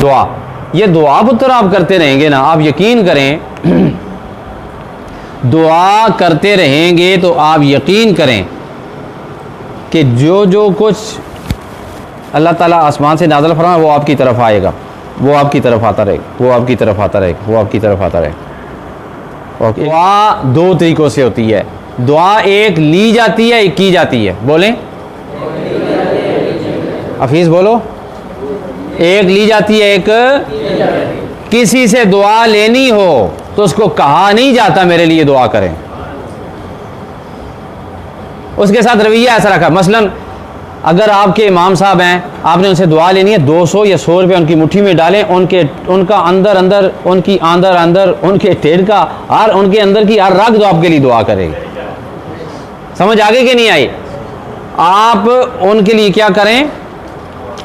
दुआ, ये दुआ पुत्र आप करते रहेंगे ना, आप यकीन करें दुआ करते रहेंगे तो आप यकीन करें कि जो जो कुछ अल्लाह ताला आसमान से नाज़िल फरमाए वो आपकी तरफ आएगा, वो आपकी तरफ आता रहेगा, वो आपकी तरफ आता रहेगा, वो आपकी तरफ आता रहेगा। ओके, दुआ दो तरीक़ों से होती है। दुआ एक ली जाती है, एक की जाती है। बोलें हफीज़ बोलो। एक ली जाती है, एक किसी से दुआ लेनी हो तो उसको कहा नहीं जाता मेरे लिए दुआ करें, उसके साथ रवैया ऐसा रखा। मसलन अगर आपके इमाम साहब हैं, आपने उनसे दुआ लेनी है, 200 या 100 रुपये उनकी मुट्ठी में डालें, उनका अंदर अंदर उनकी अंदर अंदर उनके टेढ़ का हर उनके अंदर की हर रग दो आपके लिए दुआ करेगी। समझ आगे कि नहीं आई? आप उनके लिए क्या करें,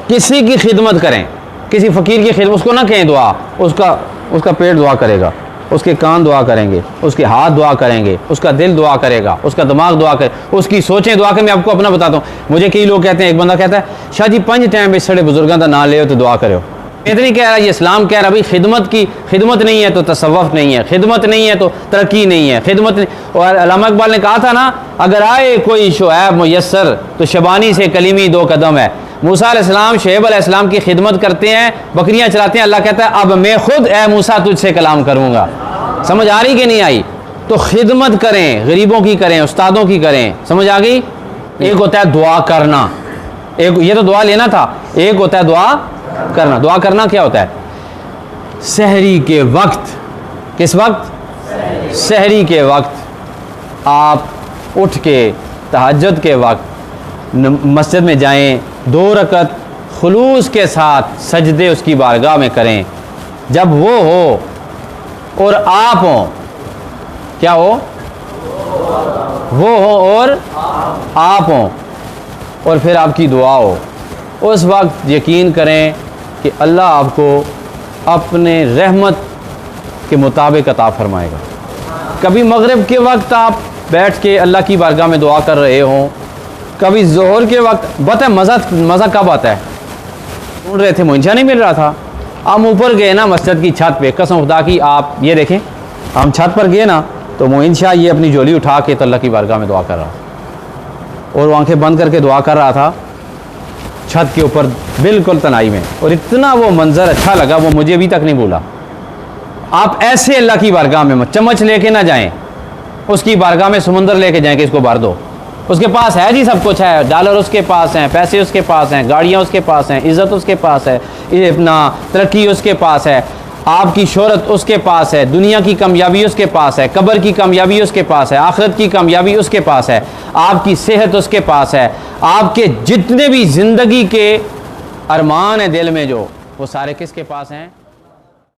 किसी की खिदमत करें, किसी फ़कीर की खिदमत, उसको ना कहें दुआ, उसका पेट दुआ करेगा, उसके कान दुआ करेंगे, उसके हाथ दुआ करेंगे, उसका दिल दुआ करेगा, उसका दिमाग दुआ करे, उसकी सोचें दुआ करें। मैं आपको अपना बताता हूँ, मुझे कई लोग कहते हैं, एक बंदा कहता है शाह जी 5 टाइम में सड़े बुजुर्गों का नाम ले तो दुआ करो। इतनी कह रहा है, ये इस्लाम कह रहा है भाई खिदमत नहीं है तो तसव्वुफ नहीं है, खिदमत नहीं है तो तरक्की नहीं है, खिदमत नहीं। और अल्लामा इकबाल ने कहा था ना, अगर आए कोई शुएब मुयस्सर तो शबानी से कलीमी 2 कदम है। मूसा अलैहिस्सलाम शुएब अलैहिस्सलाम की खिदमत करते हैं, बकरियां चलाते हैं, अल्लाह कहता है अब मैं खुद ए मूसा तुझसे कलाम करूँगा। समझ आ रही कि नहीं आई? तो खिदमत करें, गरीबों की करें, उस्तादों की करें। समझ आ गई? एक होता है दुआ करना, एक ये तो दुआ लेना था, एक होता है दुआ करना। दुआ करना क्या होता है? सहरी के वक्त, किस वक्त? सहरी के वक्त आप उठ के तहज्जुद के वक्त मस्जिद में जाएं, 2 रकत खुलूस के साथ सजदे उसकी बारगाह में करें। जब वो हो और आप हों, क्या हो? वो हो और आप हों, और फिर आपकी दुआ हो, उस वक्त यकीन करें कि अल्लाह आपको अपने रहमत के मुताबिक अता फरमाएगा। कभी मगरिब के वक्त आप बैठ के अल्लाह की बारगाह में दुआ कर रहे हों, कभी ज़ोहर के वक्त। बता मज़ा कब आता है? ढूंढ रहे थे, मुझे नहीं मिल रहा था, हम ऊपर गए ना मस्जिद की छत पे, कसम खुदा की आप ये देखें, हम छत पर गए ना तो मोइन शाह ये अपनी झोली उठा के तो अल्लाह की बारगाह में दुआ कर रहा और वो आंखें बंद करके दुआ कर रहा था छत के ऊपर बिल्कुल तनाई में, और इतना वो मंजर अच्छा लगा, वो मुझे अभी तक नहीं भूला। आप ऐसे अल्लाह की बारगाह में चम्मच लेके ना जाएं, उसकी बारगाह में समुंदर लेके जाएं कि इसको भर दो। उसके पास है जी, सब कुछ है, डॉलर उसके पास हैं, पैसे उसके पास हैं, गाड़ियाँ उसके पास हैं, इज़्ज़त उसके पास है, अपना तरक्की उसके पास है, आपकी शोहरत उसके पास है, दुनिया की कामयाबी उसके पास है, कब्र की कामयाबी उसके पास है, आखिरत की कामयाबी उसके पास है, आपकी सेहत उसके पास है, आपके जितने भी ज़िंदगी के अरमान हैं दिल में जो, वो सारे किसके पास हैं?